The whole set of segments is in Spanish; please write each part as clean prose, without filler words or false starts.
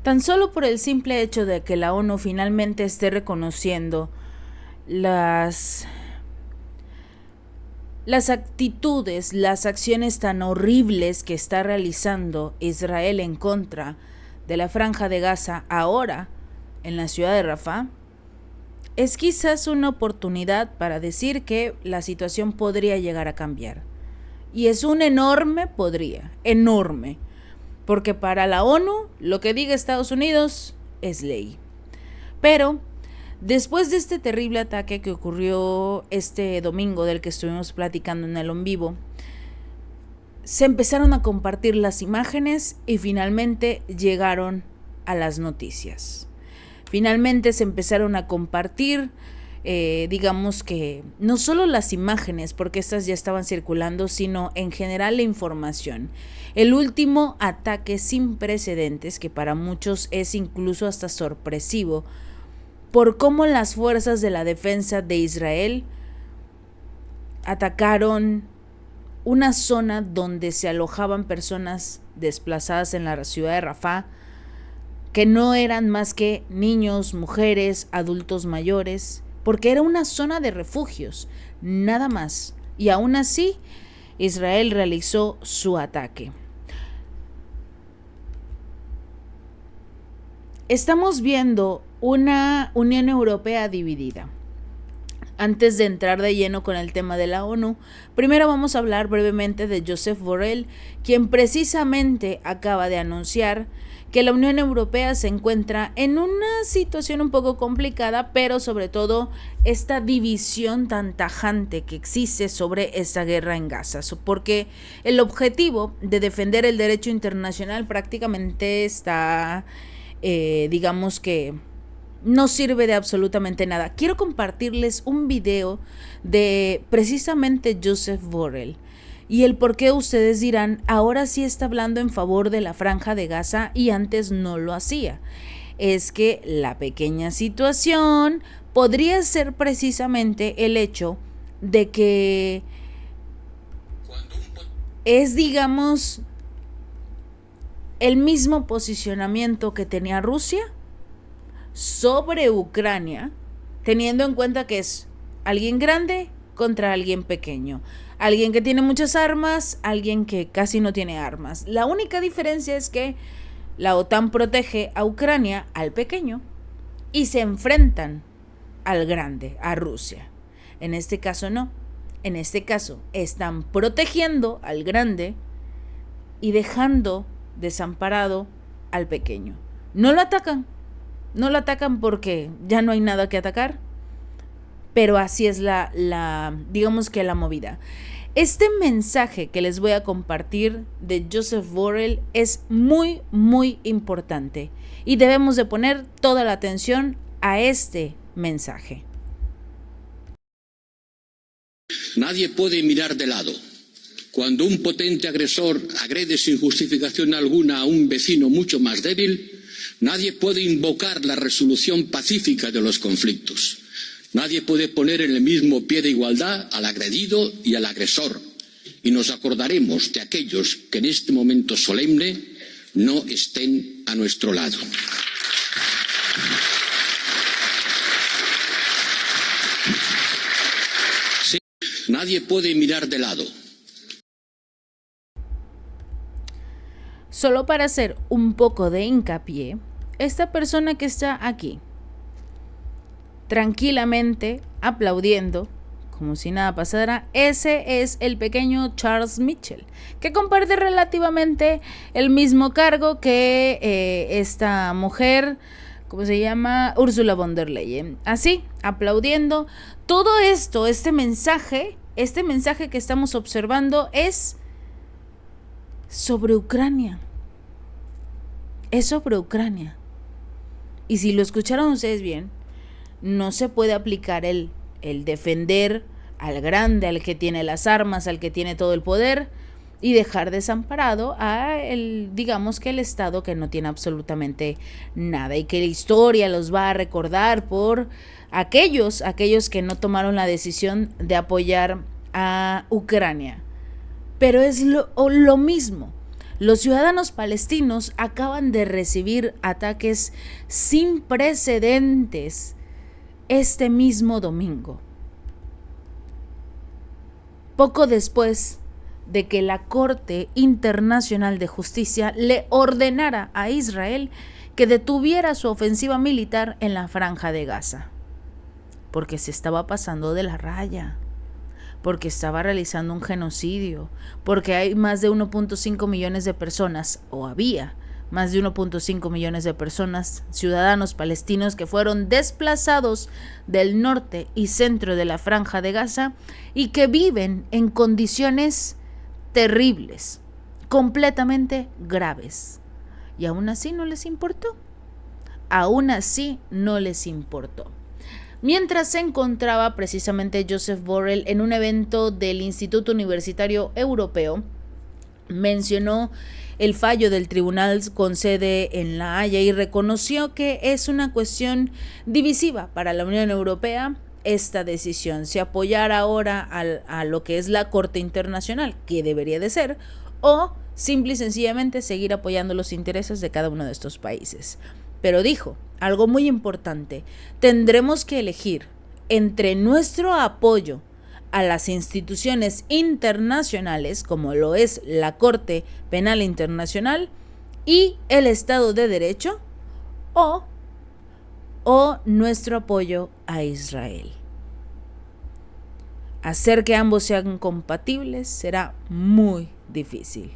Tan solo por el simple hecho de que la ONU finalmente esté reconociendo las actitudes, las acciones tan horribles que está realizando Israel en contra de la Franja de Gaza ahora en la ciudad de Rafah, es quizás una oportunidad para decir que la situación podría llegar a cambiar. Y es un enorme enorme, porque para la ONU lo que diga Estados Unidos es ley. Pero después de este terrible ataque que ocurrió este domingo del que estuvimos platicando en el en vivo, se empezaron a compartir las imágenes y finalmente llegaron a las noticias. Finalmente se empezaron a compartir, digamos que no solo las imágenes, porque estas ya estaban circulando, sino en general la información. El último ataque sin precedentes, que para muchos es incluso hasta sorpresivo, por cómo las fuerzas de la defensa de Israel atacaron una zona donde se alojaban personas desplazadas en la ciudad de Rafah, que no eran más que niños, mujeres, adultos mayores, porque era una zona de refugios, nada más. Y aún así, Israel realizó su ataque. Estamos viendo una Unión Europea dividida. Antes de entrar de lleno con el tema de la ONU, primero vamos a hablar brevemente de Josep Borrell, quien precisamente acaba de anunciar que la Unión Europea se encuentra en una situación un poco complicada, pero sobre todo esta división tan tajante que existe sobre esta guerra en Gaza, porque el objetivo de defender el derecho internacional prácticamente está, digamos que no sirve de absolutamente nada. Quiero compartirles un video de precisamente Josep Borrell y el por qué ustedes dirán, ahora sí está hablando en favor de la Franja de Gaza y antes no lo hacía. Es que la pequeña situación podría ser precisamente el hecho de que es, digamos, el mismo posicionamiento que tenía Rusia sobre Ucrania, teniendo en cuenta que es alguien grande contra alguien pequeño, alguien que tiene muchas armas, alguien que casi no tiene armas. La única diferencia es que la OTAN protege a Ucrania, al pequeño, y se enfrentan al grande, a Rusia. En este caso no. En este caso están protegiendo al grande y dejando desamparado al pequeño. No lo atacan porque ya no hay nada que atacar, pero así es digamos que la movida. Este mensaje que les voy a compartir de Josep Borrell es muy, muy importante y debemos de poner toda la atención a este mensaje. Nadie puede mirar de lado. Cuando un potente agresor agrede sin justificación alguna a un vecino mucho más débil, nadie puede invocar la resolución pacífica de los conflictos. Nadie puede poner en el mismo pie de igualdad al agredido y al agresor. Y nos acordaremos de aquellos que en este momento solemne no estén a nuestro lado. Sí, nadie puede mirar de lado. Solo para hacer un poco de hincapié, esta persona que está aquí, tranquilamente aplaudiendo, como si nada pasara, ese es el pequeño Charles Michel, que comparte relativamente el mismo cargo que esta mujer, ¿cómo se llama? Ursula von der Leyen. Así, aplaudiendo. Todo esto, este mensaje que estamos observando es sobre Ucrania. Es sobre Ucrania. Y si lo escucharon ustedes bien, no se puede aplicar el defender al grande, al que tiene las armas, al que tiene todo el poder, y dejar desamparado a digamos que el Estado que no tiene absolutamente nada y que la historia los va a recordar por aquellos que no tomaron la decisión de apoyar a Ucrania. Pero es lo mismo. Los ciudadanos palestinos acaban de recibir ataques sin precedentes este mismo domingo, poco después de que la Corte Internacional de Justicia le ordenara a Israel que detuviera su ofensiva militar en la Franja de Gaza, porque se estaba pasando de la raya, porque estaba realizando un genocidio, porque hay más de 1.5 millones de personas, o había más de 1.5 millones de personas, ciudadanos palestinos que fueron desplazados del norte y centro de la Franja de Gaza y que viven en condiciones terribles, completamente graves. Y aún así no les importó. Aún así no les importó. Mientras se encontraba precisamente Joseph Borrell en un evento del Instituto Universitario Europeo, mencionó el fallo del tribunal con sede en La Haya y reconoció que es una cuestión divisiva para la Unión Europea esta decisión, si apoyar ahora a lo que es la Corte Internacional, que debería de ser, o simple y sencillamente seguir apoyando los intereses de cada uno de estos países. Pero dijo algo muy importante: tendremos que elegir entre nuestro apoyo a las instituciones internacionales, como lo es la Corte Penal Internacional y el Estado de Derecho, o nuestro apoyo a Israel. Hacer que ambos sean compatibles será muy difícil,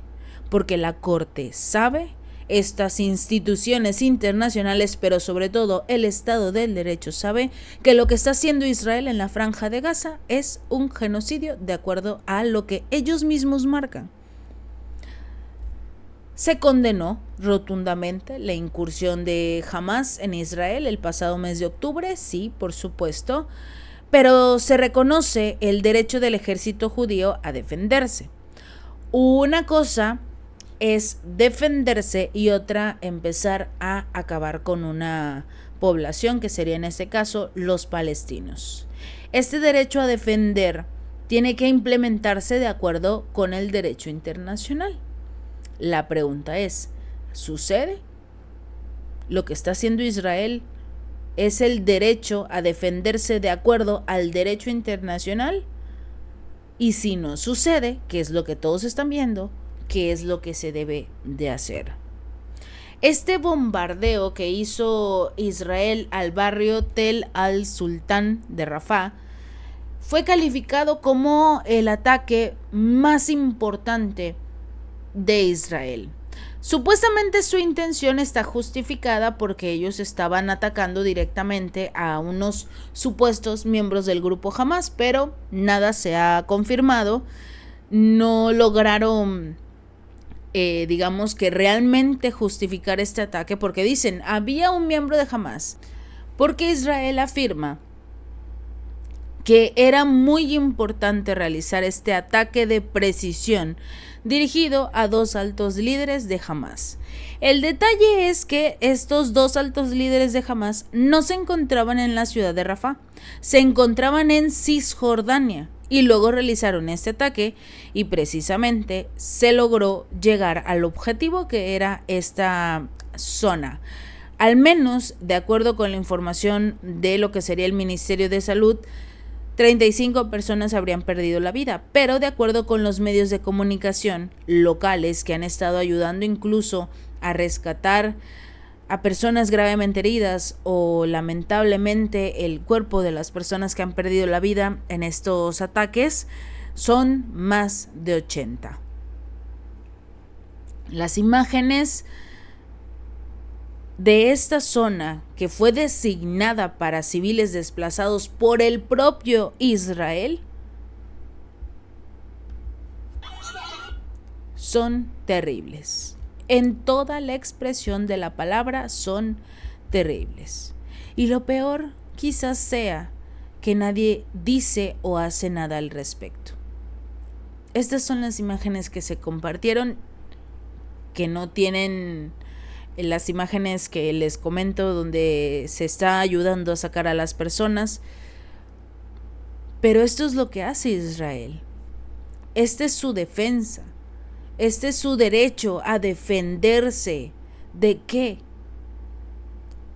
porque la Corte sabe, estas instituciones internacionales, pero sobre todo el Estado del Derecho sabe que lo que está haciendo Israel en la Franja de Gaza es un genocidio de acuerdo a lo que ellos mismos marcan. Se condenó rotundamente la incursión de Hamás en Israel el pasado mes de octubre, sí, por supuesto, pero se reconoce el derecho del ejército judío a defenderse. Una cosa es defenderse y otra empezar a acabar con una población que sería en este caso los palestinos. Este derecho a defender tiene que implementarse de acuerdo con el derecho internacional. La pregunta es, ¿sucede? ¿Lo que está haciendo Israel es el derecho a defenderse de acuerdo al derecho internacional? Y si no sucede, ¿qué es lo que todos están viendo? ¿Qué es lo que se debe de hacer? Este bombardeo que hizo Israel al barrio Tel al-Sultán de Rafah fue calificado como el ataque más importante de Israel. Supuestamente su intención está justificada porque ellos estaban atacando directamente a unos supuestos miembros del grupo Hamás, pero nada se ha confirmado. No lograron digamos que realmente justificar este ataque, porque dicen había un miembro de Hamás, porque Israel afirma que era muy importante realizar este ataque de precisión dirigido a 2 altos líderes de Hamás. El detalle es que estos 2 altos líderes de Hamás no se encontraban en la ciudad de Rafah, se encontraban en Cisjordania, y luego realizaron este ataque y precisamente se logró llegar al objetivo, que era esta zona. Al menos, de acuerdo con la información de lo que sería el Ministerio de Salud, 35 personas habrían perdido la vida, pero de acuerdo con los medios de comunicación locales que han estado ayudando incluso a rescatar a personas gravemente heridas o lamentablemente el cuerpo de las personas que han perdido la vida en estos ataques, son más de 80. Las imágenes de esta zona, que fue designada para civiles desplazados por el propio Israel, son terribles. En toda la expresión de la palabra son terribles. Y lo peor quizás sea que nadie dice o hace nada al respecto. Estas son las imágenes que se compartieron, que no tienen las imágenes que les comento donde se está ayudando a sacar a las personas. Pero esto es lo que hace Israel. Esta es su defensa. Este es su derecho a defenderse. ¿De qué?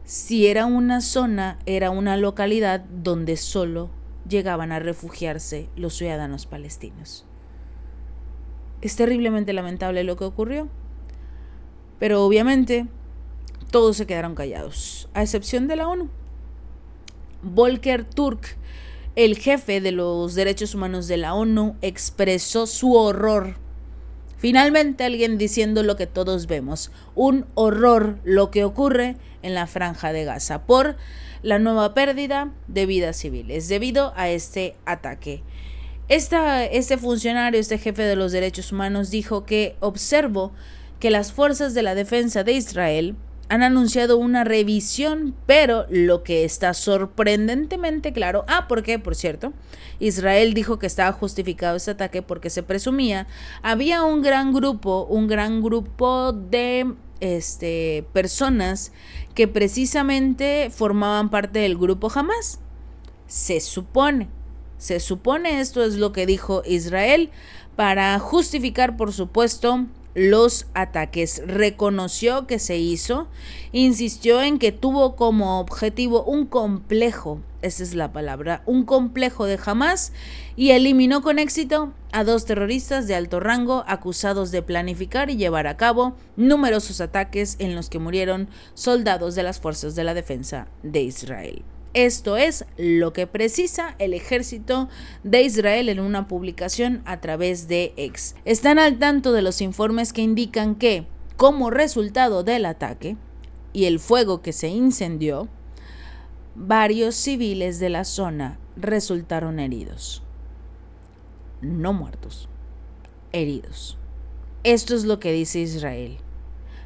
Si era una zona, era una localidad donde solo llegaban a refugiarse los ciudadanos palestinos. Es terriblemente lamentable lo que ocurrió, pero obviamente todos se quedaron callados, a excepción de la ONU. Volker Turk, el jefe de los derechos humanos de la ONU, expresó su horror. Finalmente alguien diciendo lo que todos vemos, un horror lo que ocurre en la Franja de Gaza por la nueva pérdida de vidas civiles debido a este ataque. Este funcionario, este jefe de los derechos humanos dijo que observó que las fuerzas de la defensa de Israel han anunciado una revisión, pero lo que está sorprendentemente claro, porque por cierto, Israel dijo que estaba justificado este ataque porque se presumía había un gran grupo de personas que precisamente formaban parte del grupo Hamas. Se supone, esto es lo que dijo Israel para justificar, por supuesto, los ataques. Reconoció que se hizo, insistió en que tuvo como objetivo un complejo, esa es la palabra, un complejo de Hamas, y eliminó con éxito a 2 terroristas de alto rango acusados de planificar y llevar a cabo numerosos ataques en los que murieron soldados de las fuerzas de la defensa de Israel. Esto es lo que precisa el ejército de Israel en una publicación a través de X. Están al tanto de los informes que indican que, como resultado del ataque y el fuego que se incendió, varios civiles de la zona resultaron heridos. No muertos, heridos. Esto es lo que dice Israel.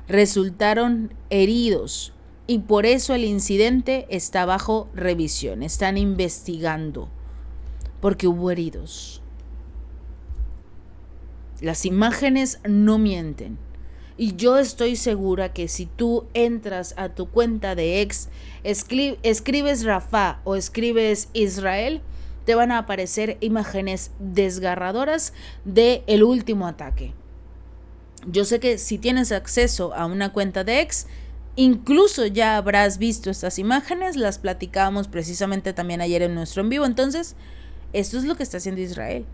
Resultaron heridos. Y por eso el incidente está bajo revisión. Están investigando porque hubo heridos. Las imágenes no mienten. Y yo estoy segura que si tú entras a tu cuenta de X, escribes Rafah o escribes Israel, te van a aparecer imágenes desgarradoras del último ataque. Yo sé que si tienes acceso a una cuenta de X, incluso ya habrás visto estas imágenes, las platicábamos precisamente también ayer en nuestro en vivo. Entonces, esto es lo que está haciendo Israel.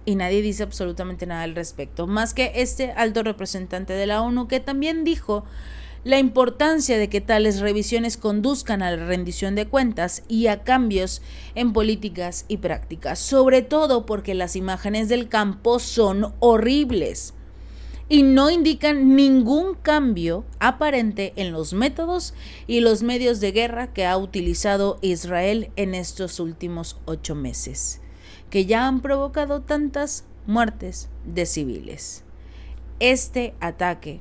Y nadie dice absolutamente nada al respecto, más que este alto representante de la ONU que también dijo la importancia de que tales revisiones conduzcan a la rendición de cuentas y a cambios en políticas y prácticas, sobre todo porque las imágenes del campo son horribles y no indican ningún cambio aparente en los métodos y los medios de guerra que ha utilizado Israel en estos últimos 8 meses, que ya han provocado tantas muertes de civiles. Este ataque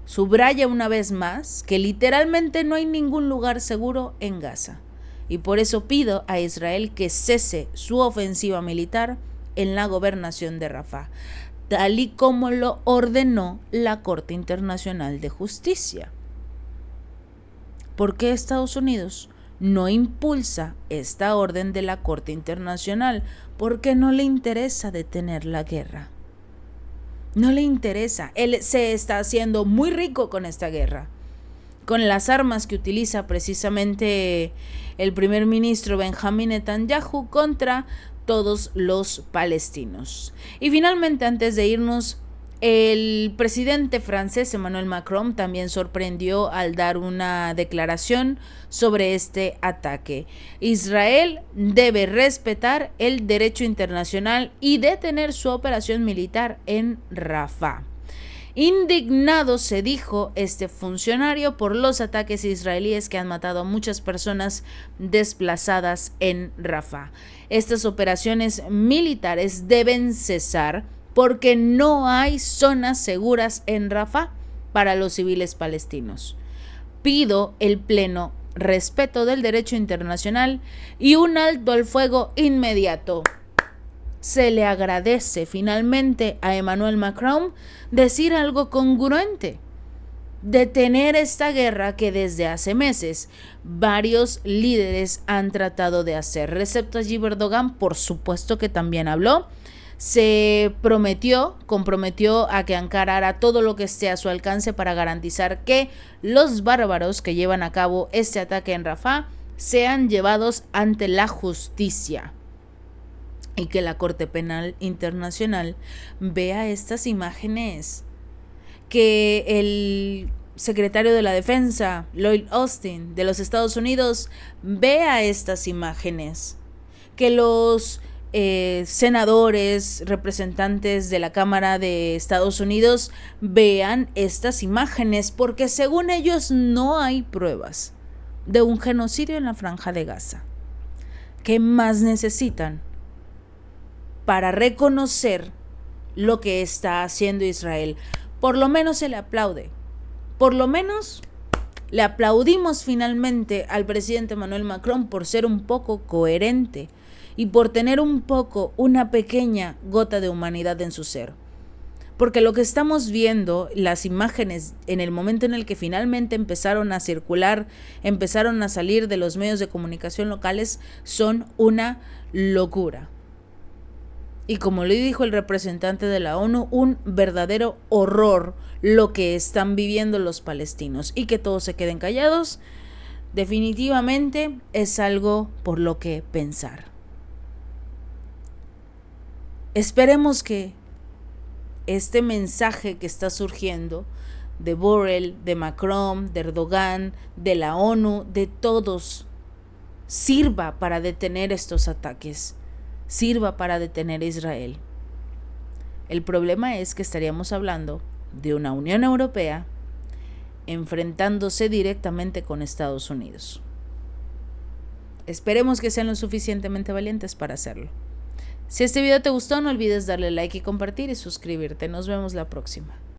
subraya una vez más que literalmente no hay ningún lugar seguro en Gaza, y por eso pido a Israel que cese su ofensiva militar en la gobernación de Rafah, tal y como lo ordenó la Corte Internacional de Justicia. ¿Por qué Estados Unidos no impulsa esta orden de la Corte Internacional? Porque no le interesa detener la guerra. No le interesa. Él se está haciendo muy rico con esta guerra, con las armas que utiliza precisamente el primer ministro Benjamín Netanyahu contra todos los palestinos. Y finalmente, antes de irnos, el presidente francés Emmanuel Macron también sorprendió al dar una declaración sobre este ataque. Israel debe respetar el derecho internacional y detener su operación militar en Rafah. Indignado, se dijo este funcionario, por los ataques israelíes que han matado a muchas personas desplazadas en Rafah. Estas operaciones militares deben cesar porque no hay zonas seguras en Rafah para los civiles palestinos. Pido el pleno respeto del derecho internacional y un alto al fuego inmediato. Se le agradece finalmente a Emmanuel Macron decir algo congruente. Detener esta guerra que desde hace meses varios líderes han tratado de hacer. Recep Tayyip Erdogan, por supuesto que también habló. se comprometió a que Ankara hará todo lo que esté a su alcance para garantizar que los bárbaros que llevan a cabo este ataque en Rafah sean llevados ante la justicia y que la Corte Penal Internacional vea estas imágenes, que el secretario de la Defensa, Lloyd Austin, de los Estados Unidos, vea estas imágenes, que los senadores, representantes de la Cámara de Estados Unidos vean estas imágenes, porque según ellos no hay pruebas de un genocidio en la Franja de Gaza. ¿Qué más necesitan para reconocer lo que está haciendo Israel? Por lo menos se le aplaude. Por lo menos le aplaudimos finalmente al presidente Emmanuel Macron por ser un poco coherente y por tener un poco, una pequeña gota de humanidad en su ser. Porque lo que estamos viendo, las imágenes, en el momento en el que finalmente empezaron a circular, empezaron a salir de los medios de comunicación locales, son una locura. Y como le dijo el representante de la ONU, un verdadero horror lo que están viviendo los palestinos. Y que todos se queden callados, definitivamente es algo por lo que pensar. Esperemos que este mensaje que está surgiendo de Borrell, de Macron, de Erdogan, de la ONU, de todos, sirva para detener estos ataques, sirva para detener a Israel. El problema es que estaríamos hablando de una Unión Europea enfrentándose directamente con Estados Unidos. Esperemos que sean lo suficientemente valientes para hacerlo. Si este video te gustó, no olvides darle like y compartir y suscribirte. Nos vemos la próxima.